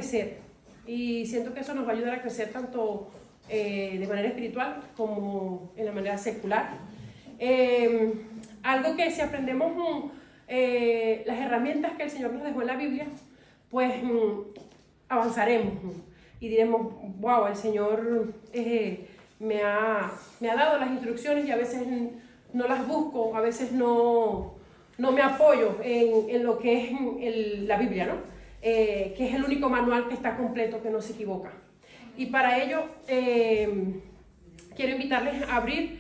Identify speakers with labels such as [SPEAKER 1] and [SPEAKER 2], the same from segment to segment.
[SPEAKER 1] crecer. Y siento que eso nos va a ayudar a crecer tanto de manera espiritual como en la manera secular. Algo que si aprendemos las herramientas que el Señor nos dejó en la Biblia, pues avanzaremos y diremos, wow, el Señor me ha dado las instrucciones y a veces no las busco, a veces no me apoyo en lo que es la Biblia, ¿no? Que es el único manual que está completo, que no se equivoca. Y para ello quiero invitarles a abrir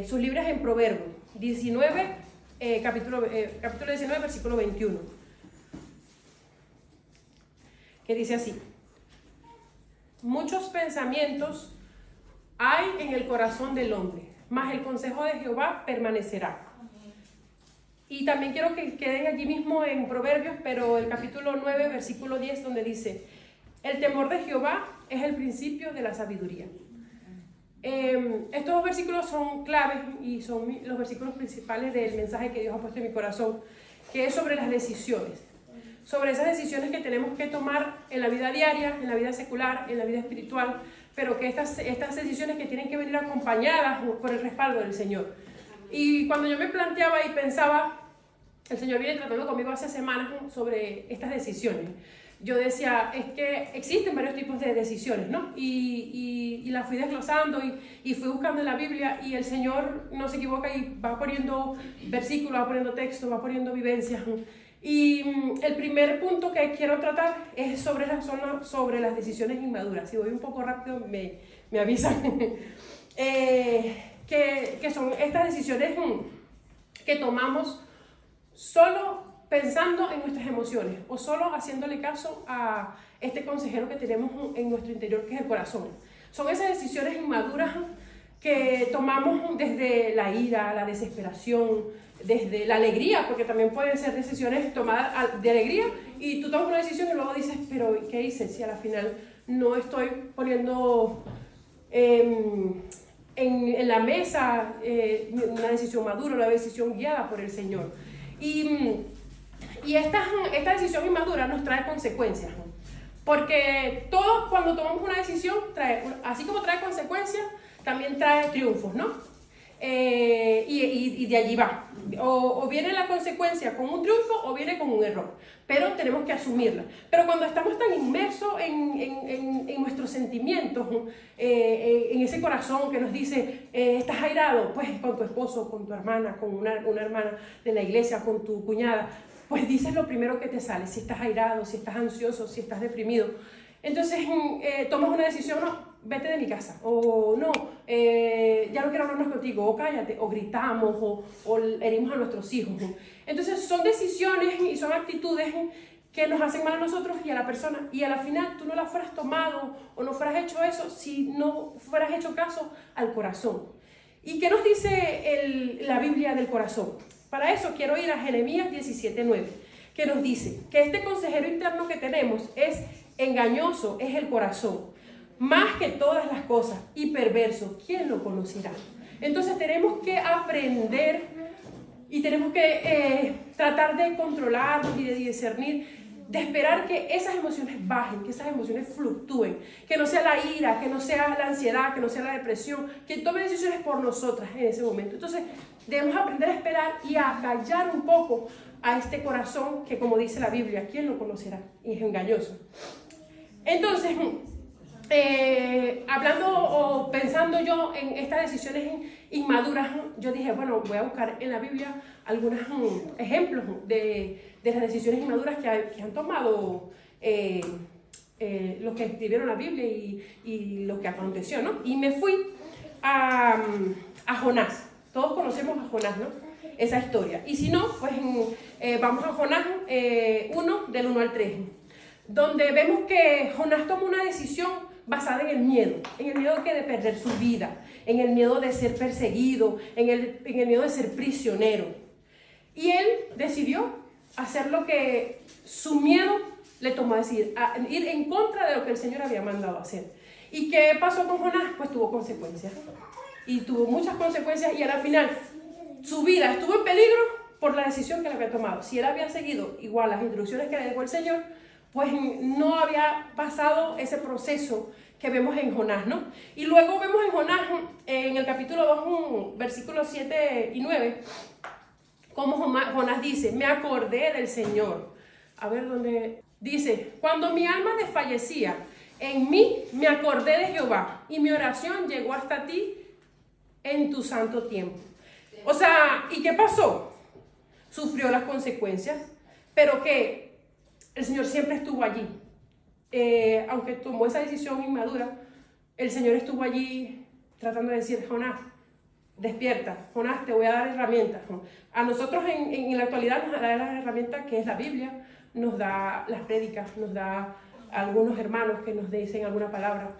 [SPEAKER 1] sus libros en Proverbios 19, capítulo 19, versículo 21, que dice así: muchos pensamientos hay en el corazón del hombre, mas el consejo de Jehová permanecerá. Y también quiero que queden allí mismo en Proverbios, pero el capítulo 9, versículo 10, donde dice: el temor de Jehová es el principio de la sabiduría. Estos dos versículos son claves y son los versículos principales del mensaje que Dios ha puesto en mi corazón, que es sobre las decisiones. Sobre esas decisiones que tenemos que tomar en la vida diaria, en la vida secular, en la vida espiritual, pero que estas decisiones que tienen que venir acompañadas por el respaldo del Señor. Y cuando yo me planteaba y pensaba, el Señor viene tratando conmigo hace semanas sobre estas decisiones. Yo decía, es que existen varios tipos de decisiones, ¿no? Y las fui desglosando y fui buscando en la Biblia, y el Señor no se equivoca y va poniendo versículos, va poniendo textos, va poniendo vivencias. Y el primer punto que quiero tratar es sobre las decisiones inmaduras. Si voy un poco rápido, me avisan. Que son estas decisiones que tomamos solo pensando en nuestras emociones o solo haciéndole caso a este consejero que tenemos en nuestro interior, que es el corazón. Son esas decisiones inmaduras que tomamos desde la ira, la desesperación, desde la alegría, porque también pueden ser decisiones tomadas de alegría y tú tomas una decisión y luego dices, pero ¿qué hice? Si a la final no estoy poniendo en la mesa una decisión madura, una decisión guiada por el Señor. Y esta decisión inmadura nos trae consecuencias, ¿no? Porque todo cuando tomamos una decisión, así como trae consecuencias, también trae triunfos, ¿no? Y de allí va. O viene la consecuencia con un triunfo o viene con un error, pero tenemos que asumirla. Pero cuando estamos tan inmersos en nuestros sentimientos, en ese corazón que nos dice, estás airado, pues con tu esposo, con tu hermana, con una hermana de la iglesia, con tu cuñada, pues dices lo primero que te sale, si estás airado, si estás ansioso, si estás deprimido. Entonces tomas una decisión, no, vete de mi casa, o no, ya no quiero hablar más contigo, o cállate, o gritamos, o herimos a nuestros hijos. Entonces son decisiones y son actitudes que nos hacen mal a nosotros y a la persona, y a la final tú no la fueras tomado o no fueras hecho eso si no fueras hecho caso al corazón. ¿Y qué nos dice la Biblia del corazón? Para eso quiero ir a Jeremías 17:9, que nos dice que este consejero interno que tenemos es engañoso, es el corazón, más que todas las cosas, y perverso, ¿quién lo conocerá? Entonces tenemos que aprender y tenemos que tratar de controlarnos y de discernir, de esperar que esas emociones bajen, que esas emociones fluctúen, que no sea la ira, que no sea la ansiedad, que no sea la depresión, que tome decisiones por nosotras en ese momento. Entonces debemos aprender a esperar y a callar un poco a este corazón que, como dice la Biblia, ¿quién lo conocerá? Y es engañoso. Entonces, hablando o pensando yo en estas decisiones inmaduras, yo dije, bueno, voy a buscar en la Biblia algunos ejemplos de las decisiones inmaduras que han tomado los que escribieron la Biblia y lo que aconteció, ¿no? Y me fui a Jonás. Todos conocemos a Jonás, ¿no? Esa historia. Y si no, pues vamos a Jonás 1, del 1 al 3, donde vemos que Jonás toma una decisión basada en el miedo de perder su vida, en el miedo de ser perseguido, en el miedo de ser prisionero. Y él decidió hacer lo que su miedo le tomó a decir, a ir en contra de lo que el Señor había mandado hacer. ¿Y qué pasó con Jonás? Pues tuvo consecuencias. Y tuvo muchas consecuencias, y al final su vida estuvo en peligro por la decisión que él había tomado. Si él había seguido igual las instrucciones que le dejó el Señor, pues no había pasado ese proceso que vemos en Jonás, ¿no? Y luego vemos en Jonás, en el capítulo 2, versículos 7 y 9, como Jonás dice, me acordé del Señor. A ver dónde dice, cuando mi alma desfallecía, en mí me acordé de Jehová y mi oración llegó hasta ti en tu santo tiempo. O sea, ¿y qué pasó? Sufrió las consecuencias, pero que el Señor siempre estuvo allí. Aunque tomó esa decisión inmadura, el Señor estuvo allí tratando de decir, Jonás, despierta, Jonás, te voy a dar herramientas. A nosotros en la actualidad nos da las herramientas que es la Biblia, nos da las prédicas, nos da algunos hermanos que nos dicen alguna palabra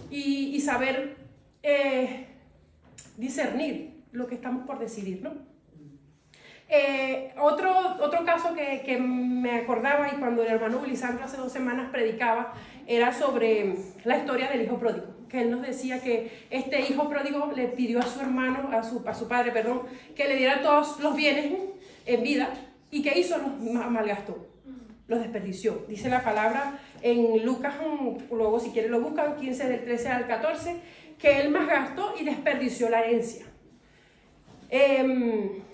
[SPEAKER 1] y saber discernir lo que estamos por decidir, ¿no? Otro caso que me acordaba, y cuando el hermano Lisandro hace 2 semanas predicaba, era sobre la historia del hijo pródigo, que él nos decía que este hijo pródigo le pidió a su hermano, a su padre, perdón, que le diera todos los bienes en vida, y ¿qué hizo? Los malgastó, los desperdició. Dice la palabra en Lucas, luego si quieren lo buscan, 15 del 13 al 14, que él malgastó y desperdició la herencia.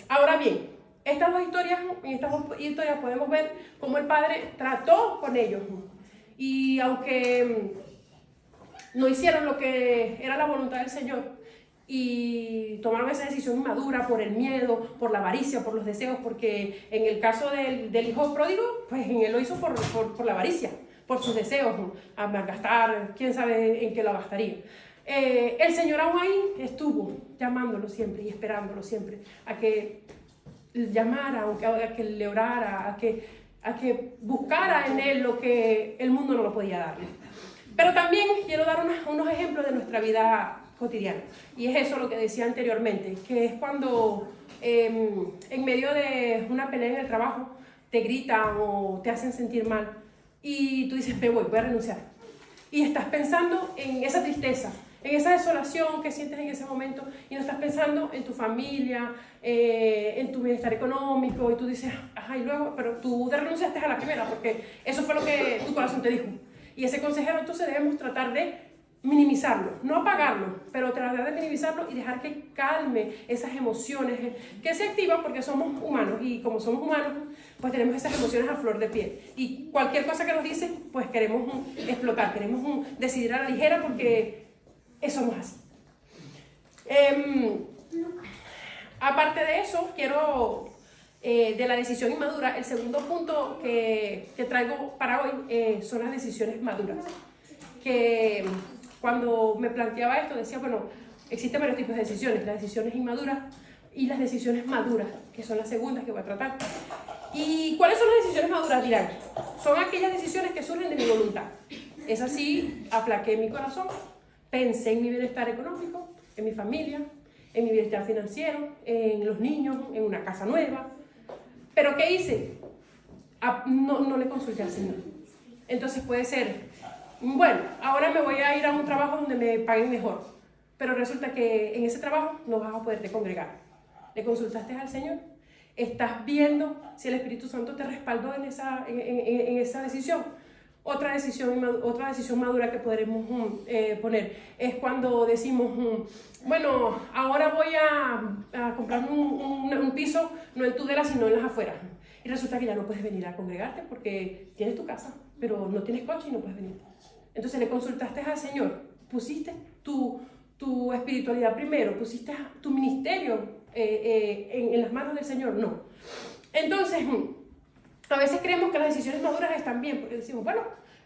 [SPEAKER 1] Ahora bien, en estas dos historias podemos ver cómo el padre trató con ellos. Y aunque no hicieron lo que era la voluntad del Señor y tomaron esa decisión inmadura por el miedo, por la avaricia, por los deseos, porque en el caso del hijo pródigo, pues él lo hizo por la avaricia, por sus deseos, a malgastar, quién sabe en qué lo gastaría. El Señor aún ahí estuvo llamándolo siempre y esperándolo siempre a que llamara, a que le orara, a que buscara en él lo que el mundo no lo podía darle. Pero también quiero dar unos ejemplos de nuestra vida cotidiana, y es eso lo que decía anteriormente, que es cuando en medio de una pelea en el trabajo te gritan o te hacen sentir mal y tú dices, voy a renunciar, y estás pensando en esa tristeza, en esa desolación que sientes en ese momento, y no estás pensando en tu familia, en tu bienestar económico, y tú dices, ajá, y luego, pero tú te renunciaste a la primera, porque eso fue lo que tu corazón te dijo. Y ese consejero entonces debemos tratar de minimizarlo, no apagarlo, pero tratar de minimizarlo y dejar que calme esas emociones que se activan porque somos humanos, y como somos humanos, pues tenemos esas emociones a flor de piel. Y cualquier cosa que nos dice, pues queremos explotar, queremos decidir a la ligera porque somos así. Aparte de eso, quiero, de la decisión inmadura, el segundo punto que traigo para hoy son las decisiones maduras. Que cuando me planteaba esto, decía, bueno, existen varios tipos de decisiones, las decisiones inmaduras y las decisiones maduras, que son las segundas que voy a tratar. ¿Y cuáles son las decisiones maduras? Dirán, son aquellas decisiones que surgen de mi voluntad. Es así, aplaqué mi corazón, pensé en mi bienestar económico, en mi familia, en mi bienestar financiero, en los niños, en una casa nueva. ¿Pero qué hice? No le consulté al Señor. Entonces puede ser, bueno, ahora me voy a ir a un trabajo donde me paguen mejor, pero resulta que en ese trabajo no vas a poderte congregar. ¿Le consultaste al Señor? ¿Estás viendo si el Espíritu Santo te respaldó en esa decisión? Otra decisión madura que podremos poner es cuando decimos, bueno, ahora voy a comprar un piso, no en Tudela, sino en las afueras. Y resulta que ya no puedes venir a congregarte porque tienes tu casa, pero no tienes coche y no puedes venir. Entonces le consultaste al Señor, pusiste tu espiritualidad primero, pusiste tu ministerio en las manos del Señor. No. Entonces, a veces creemos que las decisiones maduras están bien, porque decimos, bueno,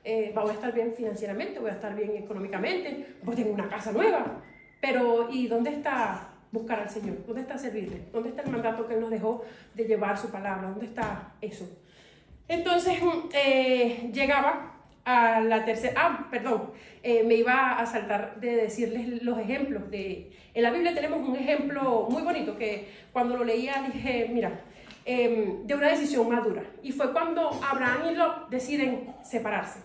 [SPEAKER 1] voy a estar bien financieramente, voy a estar bien económicamente, pues tengo una casa nueva. Pero, ¿y dónde está buscar al Señor? ¿Dónde está servirle? ¿Dónde está el mandato que Él nos dejó de llevar su palabra? ¿Dónde está eso? Entonces, llegaba a la tercera, me iba a saltar de decirles los ejemplos. En la Biblia tenemos un ejemplo muy bonito que cuando lo leía dije, mira, de una decisión madura. Y fue cuando Abraham y Lot deciden separarse.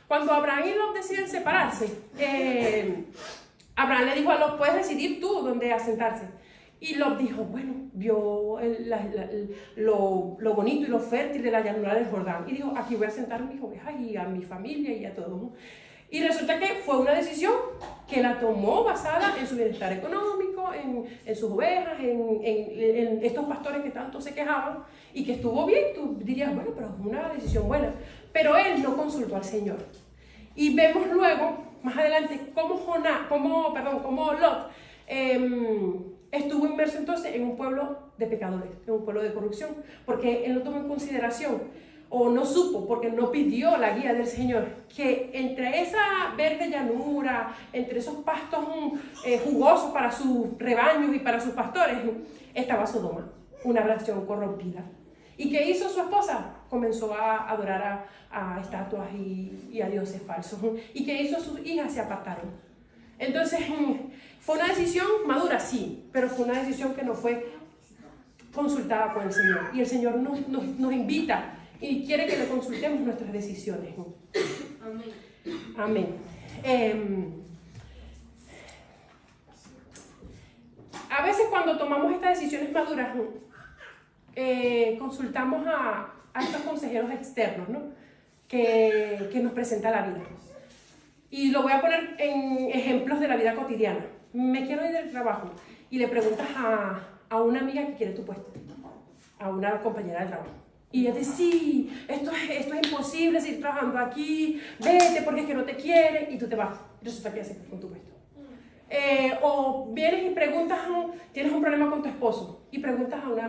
[SPEAKER 1] Cuando Abraham y Lot deciden separarse, Abraham le dijo a Lot, puedes decidir tú dónde asentarse. Y Lot dijo, bueno, vio lo bonito y lo fértil de la llanura del Jordán. Y dijo, aquí voy a sentar a mis ovejas y a mi familia y a todo. Y resulta que fue una decisión que la tomó basada en su bienestar económico, en sus ovejas, en estos pastores que tanto se quejaban, y que estuvo bien. Tú dirías, bueno, pero es una decisión buena. Pero él no consultó al Señor. Y vemos luego, más adelante, cómo Lot estuvo inmerso entonces en un pueblo de pecadores, en un pueblo de corrupción, porque él no tomó en consideración, o no supo, porque no pidió la guía del Señor, que entre esa verde llanura, entre esos pastos jugosos para sus rebaños y para sus pastores, estaba Sodoma, una nación corrompida. ¿Y qué hizo su esposa? Comenzó a adorar a estatuas y a dioses falsos. ¿Y qué hizo? Sus hijas se apartaron. Entonces, fue una decisión madura, sí, pero fue una decisión que no fue consultada con el Señor. Y el Señor nos invita y quiere que le consultemos nuestras decisiones. Amén. A veces cuando tomamos estas decisiones maduras, consultamos a estos consejeros externos, ¿no? que nos presenta la vida. Y lo voy a poner en ejemplos de la vida cotidiana. Me quiero ir del trabajo y le preguntas a una amiga que quiere tu puesto, a una compañera de trabajo. Y ella dice, sí, esto es imposible seguir trabajando aquí, vete porque es que no te quiere, y tú te vas. Resulta que ya se quedó con tu puesto. O vienes y preguntas, tienes un problema con tu esposo, y preguntas a una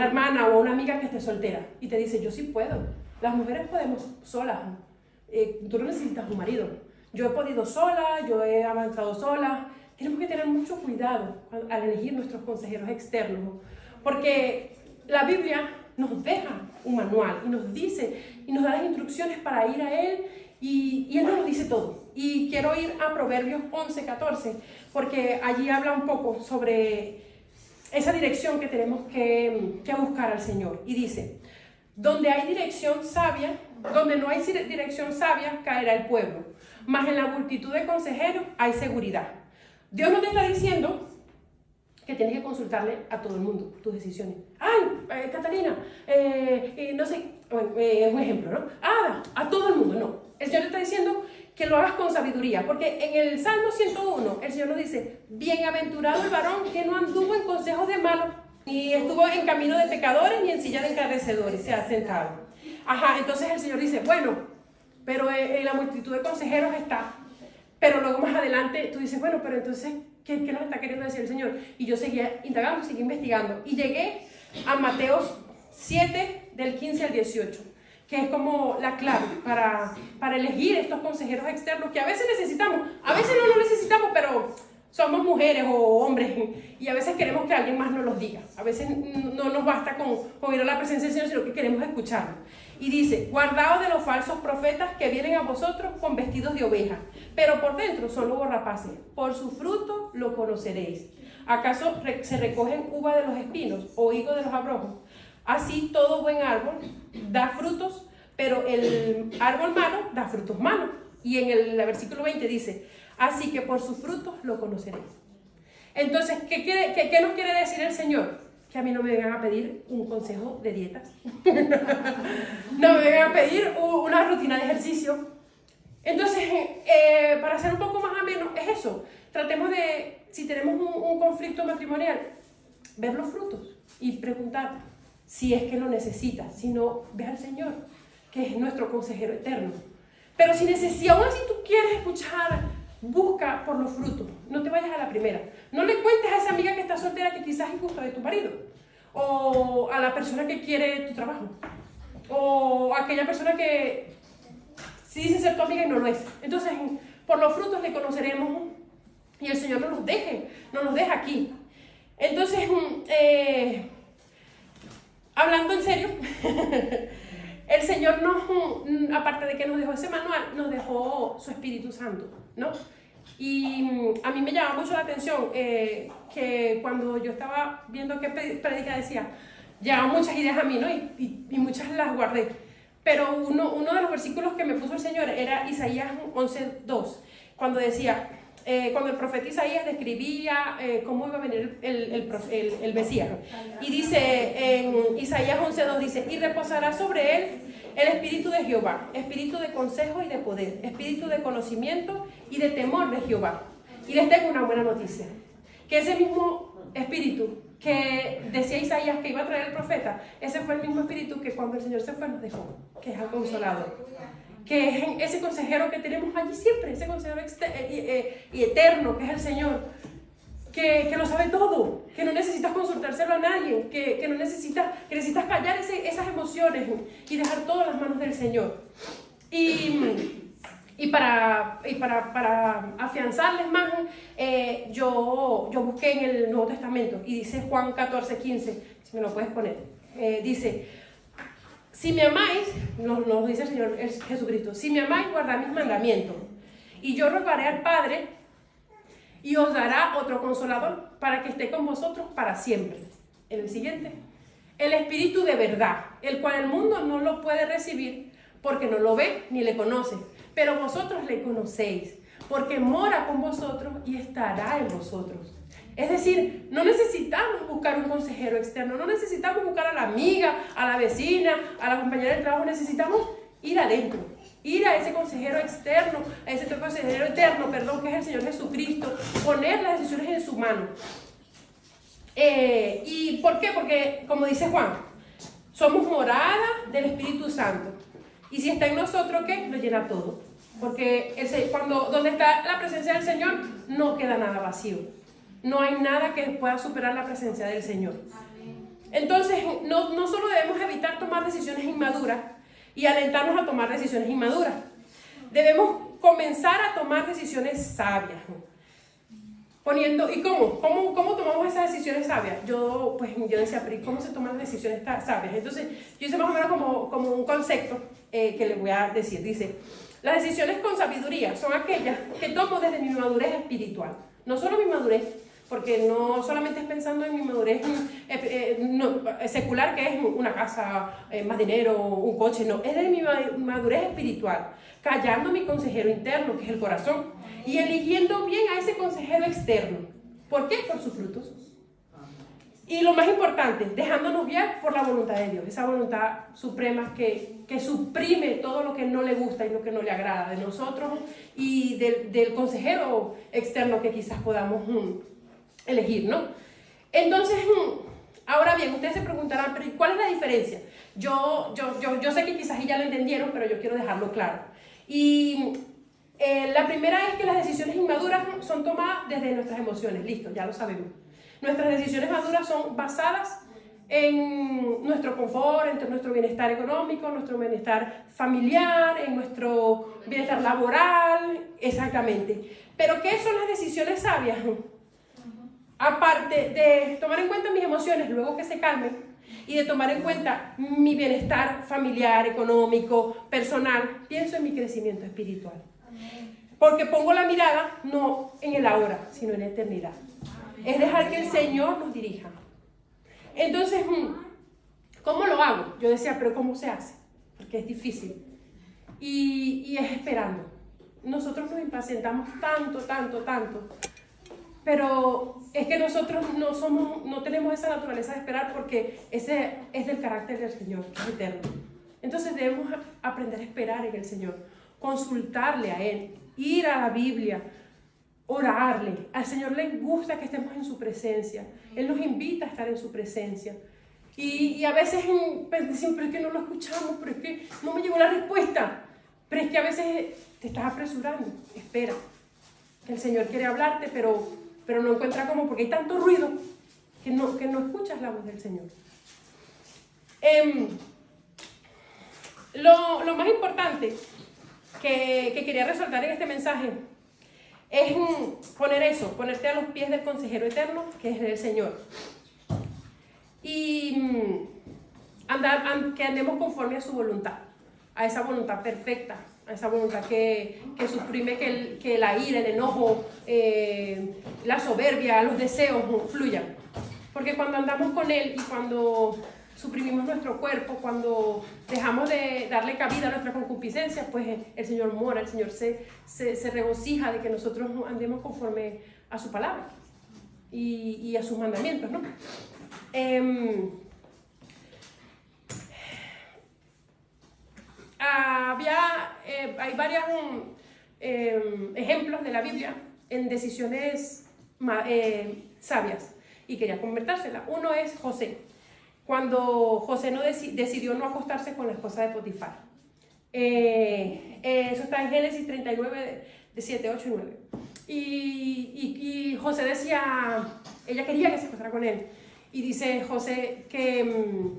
[SPEAKER 1] hermana o a una amiga que esté soltera, y te dice, yo sí puedo, las mujeres podemos solas, tú no necesitas un marido, yo he podido sola, yo he avanzado sola. Tenemos que tener mucho cuidado al elegir nuestros consejeros externos, porque la Biblia nos deja un manual y nos dice y nos da las instrucciones para ir a Él, y Él nos lo dice todo. Y quiero ir a Proverbios 11:14, porque allí habla un poco sobre esa dirección que tenemos que buscar al Señor. Y dice, donde no hay dirección sabia, caerá el pueblo, mas en la multitud de consejeros hay seguridad. Dios no te está diciendo que tienes que consultarle a todo el mundo tus decisiones. ¡Ay, Catalina! No sé, es un ejemplo, ¿no? Ada, a todo el mundo, no. El Señor te está diciendo que lo hagas con sabiduría, porque en el Salmo 101 el Señor nos dice, bienaventurado el varón que no anduvo en consejos de malos, ni estuvo en camino de pecadores, ni en silla de encarnecedores, se ha sentado. Entonces el Señor dice, bueno, pero en la multitud de consejeros está. Pero luego más adelante tú dices, bueno, pero entonces, ¿qué nos está queriendo decir el Señor? Y yo seguía indagando, seguí investigando, y llegué a Mateos 7, del 15 al 18, que es como la clave para elegir estos consejeros externos que a veces necesitamos. A veces no los necesitamos, pero somos mujeres o hombres, y a veces queremos que alguien más nos los diga. A veces no nos basta con ir a la presencia del Señor, sino que queremos escucharlo. Y dice, guardaos de los falsos profetas que vienen a vosotros con vestidos de oveja, pero por dentro son lobos rapaces. Por su fruto lo conoceréis. ¿Acaso se recogen uva de los espinos o higo de los abrojos? Así todo buen árbol da frutos, pero el árbol malo da frutos malos. Y en el versículo 20 dice, así que por sus frutos lo conoceréis. Entonces, ¿qué nos quiere decir el Señor? Que a mí no me vengan a pedir un consejo de dietas. No me vengan a pedir una rutina de ejercicio. Entonces, para ser un poco más ameno, es eso. Tratemos de, si tenemos un conflicto matrimonial, ver los frutos y preguntar si es que lo necesitas. Si no, ve al Señor, que es nuestro consejero eterno. Pero si aún así tú quieres escuchar, busca por los frutos. No te vayas a la primera. No le cuentes a esa amiga que está soltera que quizás es gusto de tu marido. O a la persona que quiere tu trabajo. O a aquella persona que sí dice ser tu amiga y no lo es. Entonces, por los frutos le conoceremos, y el Señor no nos deja aquí. Entonces, hablando en serio, el Señor aparte de que nos dejó ese manual, nos dejó su Espíritu Santo, ¿no? Y a mí me llama mucho la atención que cuando yo estaba viendo qué predica decía, llegaban muchas ideas a mí, ¿no? Y muchas las guardé. Pero uno de los versículos que me puso el Señor era Isaías 11:2, cuando decía, cuando el profeta Isaías describía cómo iba a venir el Mesías. Y dice en Isaías 11:2, dice, y reposará sobre él el espíritu de Jehová, espíritu de consejo y de poder, espíritu de conocimiento y de temor de Jehová. Y les tengo una buena noticia, que ese mismo espíritu que decía Isaías que iba a traer el profeta, ese fue el mismo espíritu que cuando el Señor se fue nos dejó, que es el Consolador, que es ese consejero que tenemos allí siempre, ese consejero y eterno, que es el Señor, que lo sabe todo, que no necesitas consultárselo a nadie, que necesitas callar esas emociones y dejar todo en las manos del Señor. Y para afianzarles más, yo busqué en el Nuevo Testamento y dice Juan 14:15, si me lo puedes poner, dice, si me amáis, nos dice el Señor Jesucristo, si me amáis, guardad mis mandamientos, y yo rogaré al Padre y os dará otro consolador para que esté con vosotros para siempre. En el siguiente, el Espíritu de verdad, el cual el mundo no lo puede recibir porque no lo ve ni le conoce, pero vosotros le conocéis, porque mora con vosotros y estará en vosotros. Es decir, no necesitamos buscar un consejero externo, no necesitamos buscar a la amiga, a la vecina, a la compañera del trabajo, necesitamos ir adentro, ir a ese consejero externo, a ese consejero eterno, que es el Señor Jesucristo, poner las decisiones en su mano. ¿Y por qué? Porque, como dice Juan, somos morada del Espíritu Santo. Y si está en nosotros, ¿qué? Lo llena todo. Porque donde está la presencia del Señor, no queda nada vacío. No hay nada que pueda superar la presencia del Señor. Entonces, no solo debemos evitar tomar decisiones inmaduras y alentarnos a tomar decisiones inmaduras. Debemos comenzar a tomar decisiones sabias. ¿Y cómo tomamos esas decisiones sabias? Yo decía, pero ¿cómo se toman las decisiones sabias? Entonces, yo hice más o menos como un concepto que les voy a decir. Dice, las decisiones con sabiduría son aquellas que tomo desde mi madurez espiritual. No solo mi madurez, porque no solamente es pensando en mi madurez secular, que es una casa, más dinero, un coche, no. Es de mi madurez espiritual, callando mi consejero interno, que es el corazón, y eligiendo bien a ese consejero externo. ¿Por qué? Por sus frutos. Y lo más importante, dejándonos guiar por la voluntad de Dios, esa voluntad suprema que suprime todo lo que no le gusta y lo que no le agrada de nosotros y del consejero externo que quizás podamos elegir, ¿no? Entonces, ahora bien, ustedes se preguntarán, pero ¿cuál es la diferencia? Yo sé que quizás ya lo entendieron, pero yo quiero dejarlo claro. Y la primera es que las decisiones inmaduras son tomadas desde nuestras emociones, listo, ya lo sabemos. Nuestras decisiones maduras son basadas en nuestro confort, en nuestro bienestar económico, nuestro bienestar familiar, en nuestro bienestar laboral, exactamente. Pero ¿qué son las decisiones sabias? Aparte de tomar en cuenta mis emociones luego que se calmen y de tomar en cuenta mi bienestar familiar, económico, personal, pienso en mi crecimiento espiritual. Porque pongo la mirada no en el ahora, sino en la eternidad. Es dejar que el Señor nos dirija. Entonces, ¿cómo lo hago? Yo decía, pero ¿cómo se hace? Porque es difícil. Y es esperando. Nosotros nos impacientamos tanto. Pero es que nosotros no tenemos esa naturaleza de esperar porque ese es del carácter del Señor, que es eterno. Entonces debemos aprender a esperar en el Señor, consultarle a Él, ir a la Biblia, orarle. Al Señor le gusta que estemos en su presencia. Él nos invita a estar en su presencia. Y a veces decimos, pero es que no lo escuchamos, pero es que no me llegó la respuesta. Pero es que a veces te estás apresurando. Espera, que el Señor quiere hablarte, pero no encuentra cómo, porque hay tanto ruido que no escuchas la voz del Señor. Lo más importante que quería resaltar en este mensaje es ponerte a los pies del consejero eterno, que es el Señor. Y que andemos conforme a su voluntad, a esa voluntad perfecta, a esa voluntad que suprime que la ira, el enojo, la soberbia, los deseos fluyan. Porque cuando andamos con Él y cuando suprimimos nuestro cuerpo, cuando dejamos de darle cabida a nuestras concupiscencias, pues el Señor mora, el Señor se regocija de que nosotros andemos conforme a su palabra y a sus mandamientos, ¿no? Hay varios ejemplos de la Biblia en decisiones sabias y quería convertírselas. Uno es José, cuando José decidió no acostarse con la esposa de Potifar. Eso está en Génesis 39, de 7, 8 y 9. Y José decía, ella quería que se acostara con él. Y dice José que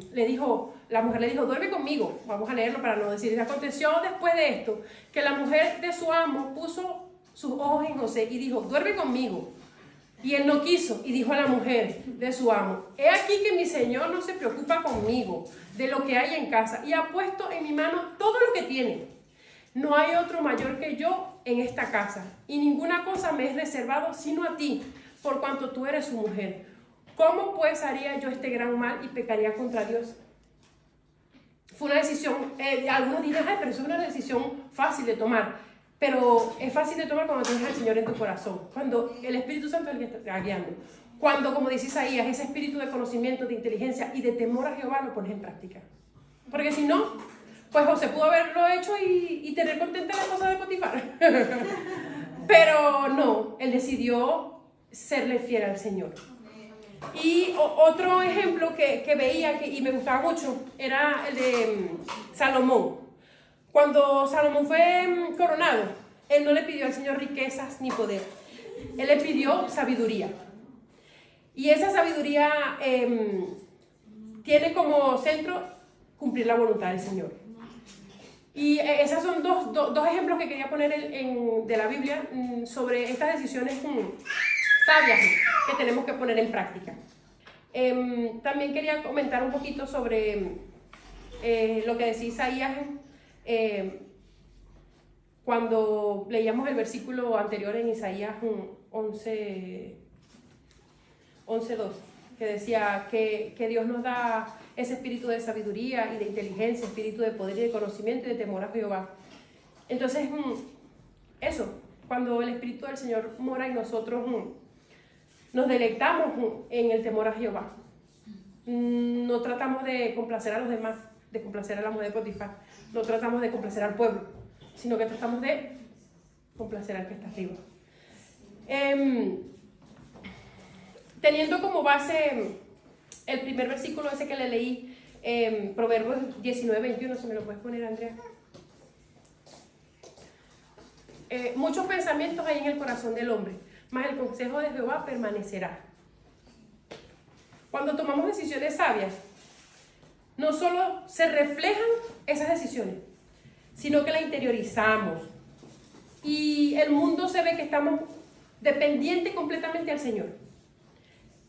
[SPEAKER 1] la mujer le dijo, duerme conmigo. Vamos a leerlo para no decir. Aconteció después de esto, que la mujer de su amo puso sus ojos en José y dijo, duerme conmigo. Y él no quiso, y dijo a la mujer de su amo, he aquí que mi señor no se preocupa conmigo de lo que hay en casa, y ha puesto en mi mano todo lo que tiene. No hay otro mayor que yo en esta casa, y ninguna cosa me es reservado sino a ti, por cuanto tú eres su mujer. ¿Cómo pues haría yo este gran mal y pecaría contra Dios? Fue una decisión, algunos dirán, pero eso es una decisión fácil de tomar. Pero es fácil de tomar cuando tienes al Señor en tu corazón, cuando el Espíritu Santo es el que te está guiando, cuando, como dice Isaías, ese espíritu de conocimiento, de inteligencia y de temor a Jehová lo pones en práctica. Porque si no, pues José pudo haberlo hecho y tener contenta a la esposa de Potifar. Pero no, él decidió serle fiel al Señor. Y otro ejemplo que veía y me gustaba mucho era el de Salomón. Cuando Salomón fue coronado, él no le pidió al Señor riquezas ni poder. Él le pidió sabiduría. Y esa sabiduría tiene como centro cumplir la voluntad del Señor. Y esos son dos ejemplos que quería poner de la Biblia sobre estas decisiones sabias que tenemos que poner en práctica. También quería comentar un poquito sobre lo que decía Isaías cuando leíamos el versículo anterior en Isaías 11:2, que decía que Dios nos da ese espíritu de sabiduría y de inteligencia, espíritu de poder y de conocimiento y de temor a Jehová. Entonces, eso, cuando el Espíritu del Señor mora en nosotros, nos deleitamos en el temor a Jehová. No tratamos de complacer a los demás, de complacer a la mujer de Potifar. No tratamos de complacer al pueblo, sino que tratamos de complacer al que está arriba. Teniendo como base el primer versículo ese que le leí, Proverbios 19:21, ¿se me lo puedes poner, Andrea? Muchos pensamientos hay en el corazón del hombre, mas el consejo de Jehová permanecerá. Cuando tomamos decisiones sabias, no solo se reflejan esas decisiones, sino que las interiorizamos. Y el mundo se ve que estamos dependientes completamente al Señor.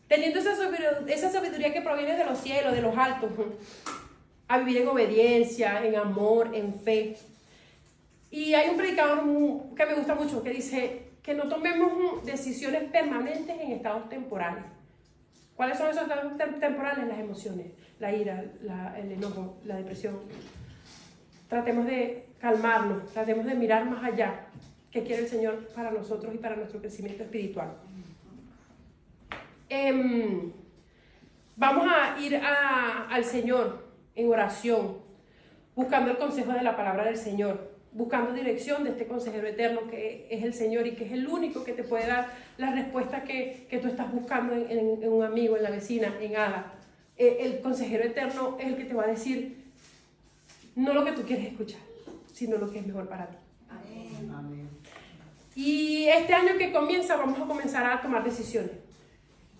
[SPEAKER 1] Teniendo esa sabiduría que proviene de los cielos, de los altos, a vivir en obediencia, en amor, en fe. Y hay un predicador que me gusta mucho que dice que no tomemos decisiones permanentes en estados temporales. ¿Cuáles son esos estados temporales? Las emociones, la ira, el enojo, la depresión. Tratemos de calmarnos, tratemos de mirar más allá qué quiere el Señor para nosotros y para nuestro crecimiento espiritual. Vamos a ir al Señor en oración, buscando el consejo de la palabra del Señor, buscando dirección de este consejero eterno que es el Señor y que es el único que te puede dar la respuesta que tú estás buscando en un amigo, en la vecina, en Ada. El consejero eterno es el que te va a decir no lo que tú quieres escuchar, sino lo que es mejor para ti. Amén. Y este año que comienza vamos a comenzar a tomar decisiones.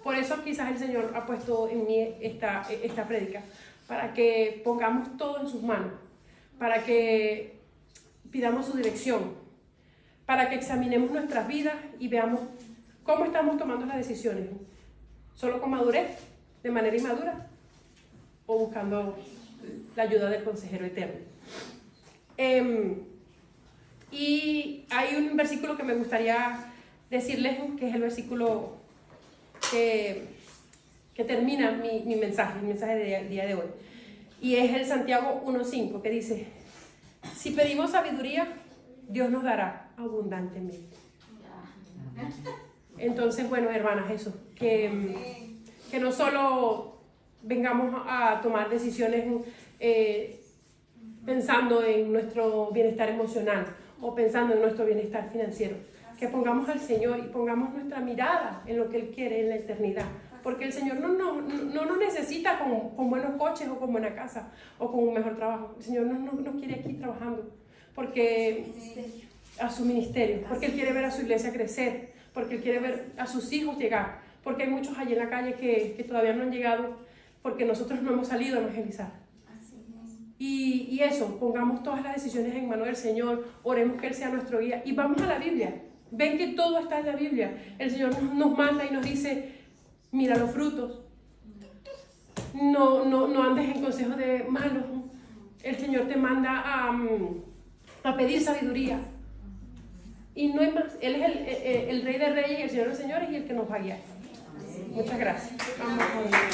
[SPEAKER 1] Por eso quizás el Señor ha puesto en mí esta prédica, para que pongamos todo en sus manos, para que pidamos su dirección, para que examinemos nuestras vidas y veamos cómo estamos tomando las decisiones. ¿Solo con madurez, de manera inmadura, o buscando la ayuda del consejero eterno? Y hay un versículo que me gustaría decirles, que es el versículo que que termina mi mensaje, el mensaje del día de hoy. Y es el Santiago 1.5, que dice, si pedimos sabiduría, Dios nos dará abundantemente. Entonces, bueno, hermanas, eso, que no solo vengamos a tomar decisiones pensando en nuestro bienestar emocional o pensando en nuestro bienestar financiero, que pongamos al Señor y pongamos nuestra mirada en lo que Él quiere en la eternidad. Porque el Señor no nos necesita con buenos coches o con buena casa o con un mejor trabajo. El Señor no nos quiere aquí trabajando porque a su ministerio, porque Él quiere ver a su iglesia crecer, porque Él quiere ver a sus hijos llegar, porque hay muchos allí en la calle que todavía no han llegado porque nosotros no hemos salido a evangelizar. Y eso, pongamos todas las decisiones en manos del Señor, oremos que Él sea nuestro guía y vamos a la Biblia. Ven que todo está en la Biblia. El Señor nos manda y nos dice, mira los frutos, no andes en consejos de malos. El Señor te manda a pedir sabiduría. Y no hay más. Él es el Rey de Reyes y el Señor de Señores y el que nos va a guiar. Muchas gracias. Vamos a